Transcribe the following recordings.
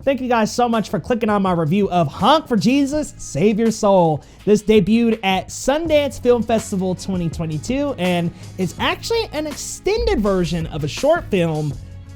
Thank you guys so much for clicking on my review of Honk for Jesus, Save Your Soul. This debuted at Sundance Film Festival 2022, and it's actually an extended version of a short film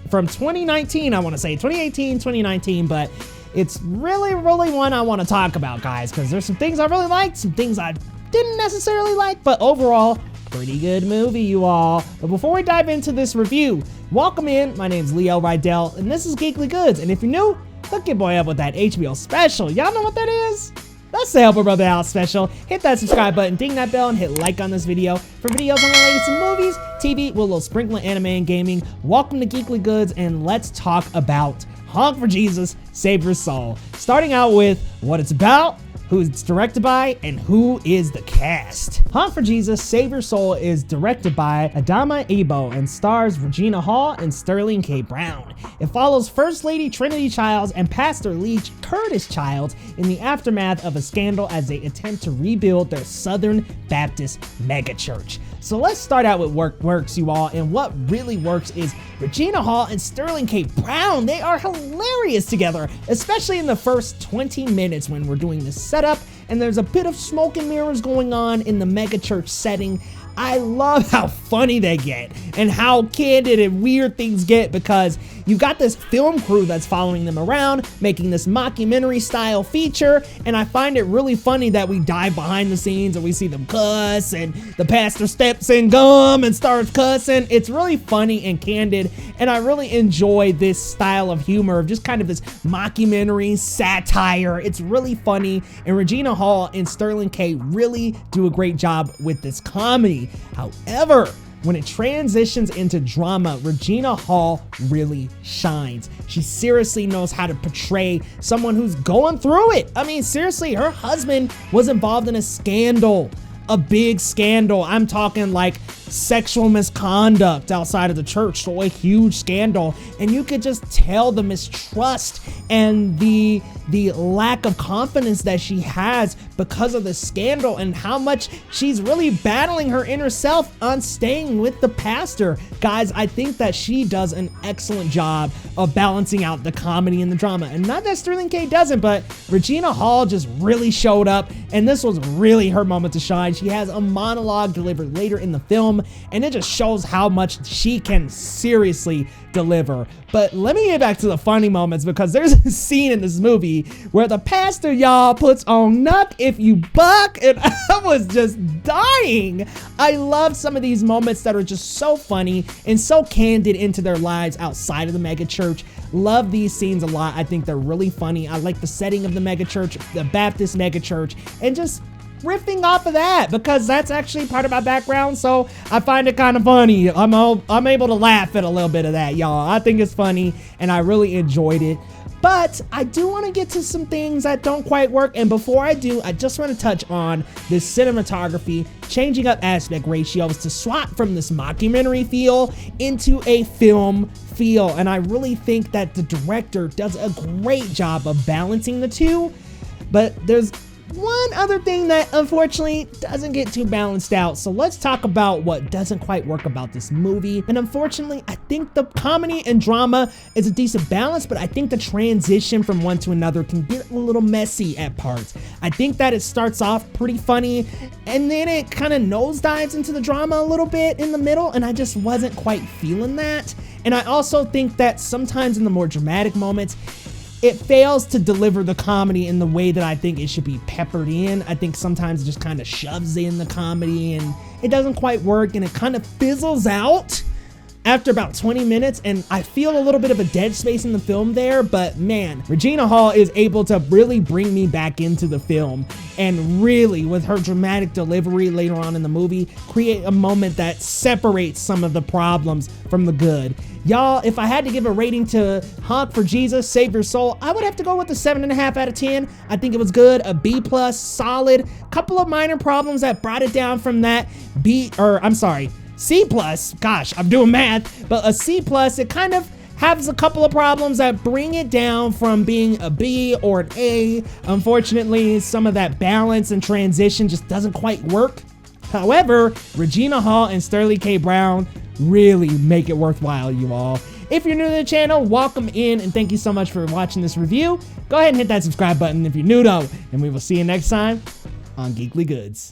from 2019, I want to say 2018, 2019, but it's really one I want to talk about, guys, because there's some things I really liked, some things I didn't necessarily like, but overall, pretty good movie, you all. But before we dive into this review, welcome in. My name's Leo Rydell, and this is Geekly Goods. And if you're new, hook your boy up with that HBO special. Y'all know what that is? That's the Help a Brother Out special. Hit that subscribe button, ding that bell, and hit like on this video for videos on the latest in movies, TV, with a little sprinkle of anime and gaming. Welcome to Geekly Goods, and let's talk about Honk for Jesus, Save Your Soul. Starting out with what it's about, who it's directed by, and who is the cast. Honk for Jesus, Save Your Soul is directed by Adama Ebo and stars Regina Hall and Sterling K. Brown. It follows First Lady Trinity Childs and Pastor Lee Curtis Childs in the aftermath of a scandal as they attempt to rebuild their Southern Baptist megachurch. So let's start out with what works, you all, and what really works is Regina Hall and Sterling K. Brown. They are hilarious together, especially in the first 20 minutes when we're doing this setup and there's a bit of smoke and mirrors going on in the megachurch setting. I love how funny they get and how candid and weird things get, because you've got this film crew that's following them around, making this mockumentary style feature, and I find it really funny that we dive behind the scenes and we see them cuss, and the pastor steps in gum and starts cussing. It's really funny and candid, and I really enjoy this style of humor, of just kind of this mockumentary satire. It's really funny, and Regina Hall and Sterling K. really do a great job with this comedy. However, when it transitions into drama, Regina Hall really shines. She seriously knows how to portray someone who's going through it. I mean, seriously, her husband was involved in a scandal, a big scandal. I'm talking like sexual misconduct outside of the church, so a huge scandal, and you could just tell the mistrust and the lack of confidence that she has because of the scandal, and how much she's really battling her inner self on staying with the pastor. Guys, I think that she does an excellent job of balancing out the comedy and the drama, and not that Sterling K doesn't, but Regina Hall just really showed up, and this was really her moment to shine. She has a monologue delivered later in the film, and it just shows how much she can seriously deliver. But let me get back to the funny moments, because there's a scene in this movie where the pastor, y'all, puts on "Knuck If You Buck," and I was just dying. I love some of these moments that are just so funny and so candid into their lives outside of the mega church. Love these scenes a lot. I think they're really funny. I like the setting of the mega church, the Baptist mega church, and just riffing off of that, because that's actually part of my background, so I find it kind of funny. I'm able to laugh at a little bit of that, y'all. I think it's funny, and I really enjoyed it. But I do want to get to some things that don't quite work, and before I do, I just want to touch on this cinematography, changing up aspect ratios to swap from this mockumentary feel into a film feel, and I really think that the director does a great job of balancing the two. But there's one other thing that unfortunately doesn't get too balanced out, so let's talk about what doesn't quite work about this movie. And unfortunately, I think the comedy and drama is a decent balance, but I think the transition from one to another can get a little messy at parts. I think that it starts off pretty funny, and then it kind of nosedives into the drama a little bit in the middle, and I just wasn't quite feeling that. And I also think that sometimes in the more dramatic moments, it fails to deliver the comedy in the way that I think it should be peppered in. I think sometimes it just kind of shoves in the comedy and it doesn't quite work, and it kind of fizzles out after about 20 minutes, and I feel a little bit of a dead space in the film there. But man, Regina Hall is able to really bring me back into the film, and really, with her dramatic delivery later on in the movie, create a moment that separates some of the problems from the good. Y'all, if I had to give a rating to Honk for Jesus, Save Your Soul, I would have to go with a 7.5 out of 10. I think it was good, a B+, solid. Couple of minor problems that brought it down from that C+, gosh, I'm doing math, but a C+, it kind of has a couple of problems that bring it down from being a B or an A. Unfortunately, some of that balance and transition just doesn't quite work. However, Regina Hall and Sterling K. Brown really make it worthwhile, you all. If you're new to the channel, welcome in, and thank you so much for watching this review. Go ahead and hit that subscribe button if you're new though, and we will see you next time on Geekly Goods.